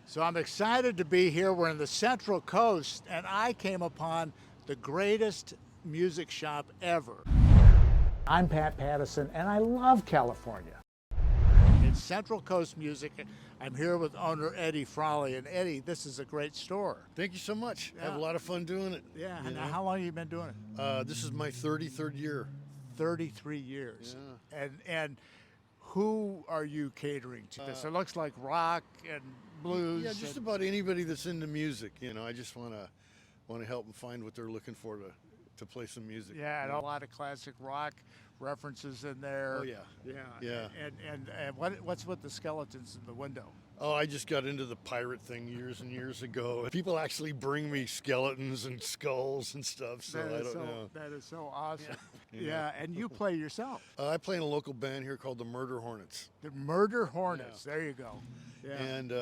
So I'm excited to be here. We're in the Central Coast, and I came upon the greatest music shop ever. I'm Pat Pattison, and I love California. It's Central Coast Music. I'm here with owner Ed Frawley. And Eddie, this is a great store. Thank you so much. Yeah. Have a lot of fun doing it. Yeah, and how long have you been doing it? This is my 33rd year. 33 years. Yeah. And who are you catering to? This it looks like rock and blues. Yeah, just about anybody that's into music. I just want to help them find what they're looking for to play some music. Yeah, and a lot of classic rock references in there. Oh yeah. Yeah. And what's with the skeletons in the window? Oh, I just got into the pirate thing years and years ago. People actually bring me skeletons and skulls and stuff, so I don't know. That is so awesome. Yeah. Yeah, and you play yourself. I play in a local band here called the Murder Hornets. The Murder Hornets. Yeah. There you go. Yeah. And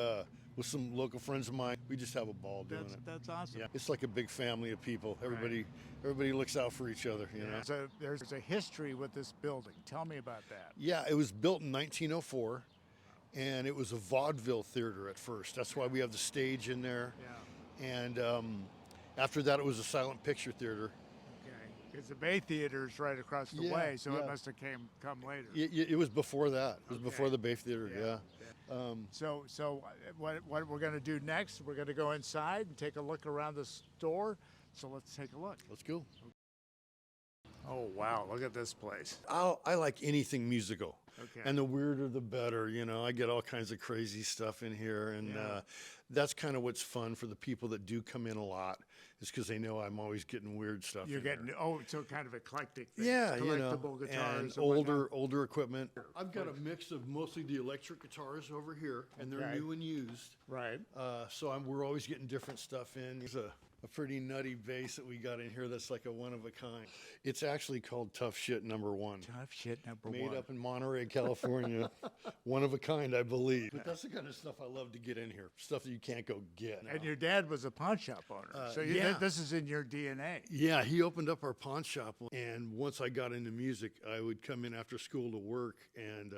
with some local friends of mine, we just have a ball doing it. That's awesome. Yeah, it's like a big family of people. Everybody looks out for each other. So there's a history with this building. Tell me about that. Yeah, it was built in 1904. And it was a vaudeville theater at first. That's why we have the stage in there. Yeah. And after that, it was a silent picture theater. Okay. Because the Bay Theater is right across the way, so it must have come later. It was before that. It was before the Bay Theater. Yeah. So what we're going to do next? We're going to go inside and take a look around the store. So let's take a look. Let's go. Oh wow! Look at this place. I like anything musical. Okay. And the weirder the better. I get all kinds of crazy stuff in here, and that's kind of what's fun for the people that do come in a lot, is because they know I'm always getting weird stuff. You're getting so kind of eclectic things. Yeah, collectible guitars and older equipment. I've got a mix of mostly the electric guitars over here, and they're new and used. Right. So we're always getting different stuff in. There's a pretty nutty bass that we got in here that's like a one of a kind. It's actually called Tough Shit Number One. Tough Shit Number Made One. Made up in Monterey, California. One of a kind, I believe. But that's the kind of stuff I love to get in here. Stuff that you can't go get. And your dad was a pawn shop owner. So this is in your DNA. Yeah, he opened up our pawn shop. And once I got into music, I would come in after school to work, and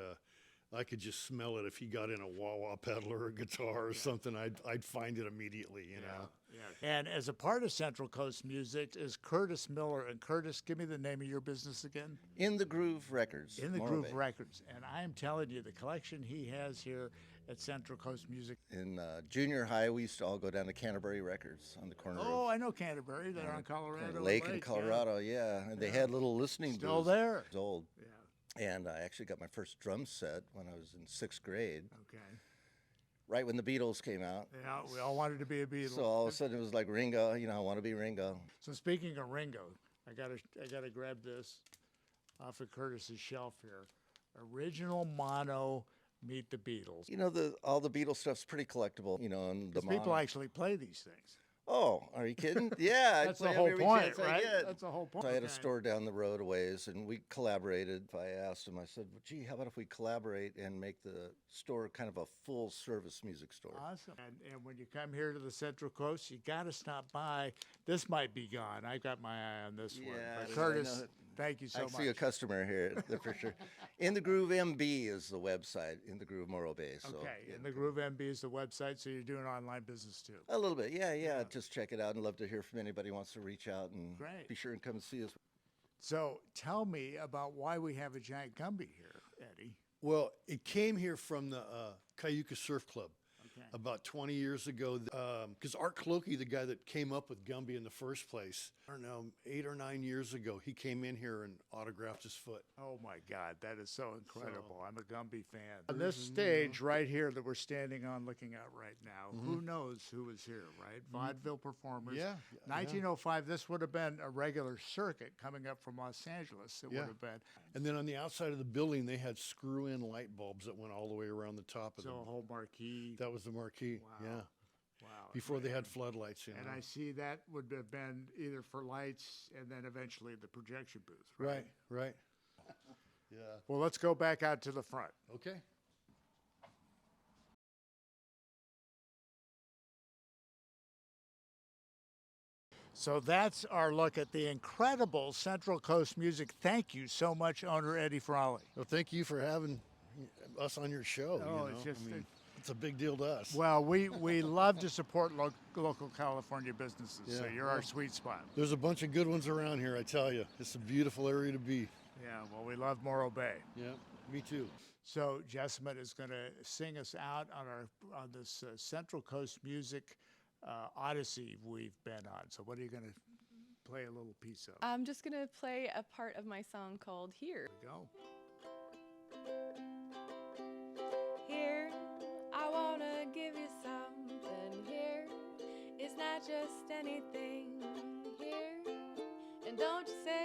I could just smell it. If he got in a wah-wah pedal or a guitar or something, I'd find it immediately, know. Yeah. And as a part of Central Coast Music is Curtis Miller. And Curtis, give me the name of your business again. In the Groove Records. In the Morro Groove Bay. Records. And I am telling you, the collection he has here at Central Coast Music. In junior high, we used to all go down to Canterbury Records on the corner Oh, of I know Canterbury. They're on Colorado Lake in Colorado, yeah. And they had little listening Still booths. there. It was old. Yeah. And I actually got my first drum set when I was in 6th grade. Okay. Right when the Beatles came out. Yeah, we all wanted to be a Beatle. So all of a sudden it was like Ringo, I want to be Ringo. So speaking of Ringo, I gotta grab this off of Curtis's shelf here. Original mono, Meet the Beatles. All the Beatles stuff's pretty collectible, and the People actually play these things. Oh, are you kidding? Yeah, That's I the play whole every point, chance I right? get. That's the whole point. So I had a store down the road a ways, and we collaborated. I asked him, I said, well, gee, how about if we collaborate and make the store kind of a full-service music store? Awesome. And when you come here to the Central Coast, you got to stop by. This might be gone. I got my eye on this one. But I Curtis, know. thank you so I much. see a customer here, for sure. In the Groove MB is the website, In the Groove Morro Bay. So, Okay, and the Groove MB is the website, so you're doing online business too. A little bit, yeah. Just check it out, and love to hear from anybody who wants to reach out, and Great. be sure and come and see us. So tell me about why we have a giant Gumby here, Eddie. Well, it came here from the Cayuga Surf Club. Okay. About 20 years ago, because Art Clokey, the guy that came up with Gumby in the first place, I don't know, 8 or 9 years ago, he came in here and autographed his foot. Oh my God, that is so incredible. I'm a Gumby fan. On this stage right here that we're standing on looking at right now, who knows who was here, right? Vaudeville performers. Yeah. 1905, this would have been a regular circuit coming up from Los Angeles. It would have been. And then on the outside of the building, they had screw-in light bulbs that went all the way around the top of So them. a whole marquee. That was the marquee, Wow. yeah. Wow. Before they had floodlights, And I see that would have been either for lights and then eventually the projection booth, right? Right. Yeah. Well, let's go back out to the front. Okay. So that's our look at the incredible Central Coast music. Thank you so much, owner Ed Frawley. Well, thank you for having us on your show. Oh, it's just It's a big deal to us. Well, we love to support local California businesses, so Yeah, you're our sweet spot. There's a bunch of good ones around here, I tell you. It's a beautiful area to be. Yeah, well, we love Morro Bay. Yeah, me too. So Jessamyn is going to sing us out on this Central Coast music odyssey we've been on. So what are you going to play a little piece of? I'm just going to play a part of my song called Here. Here we go. Here, I want to give you something. Here, it's not just anything. Here, and don't you say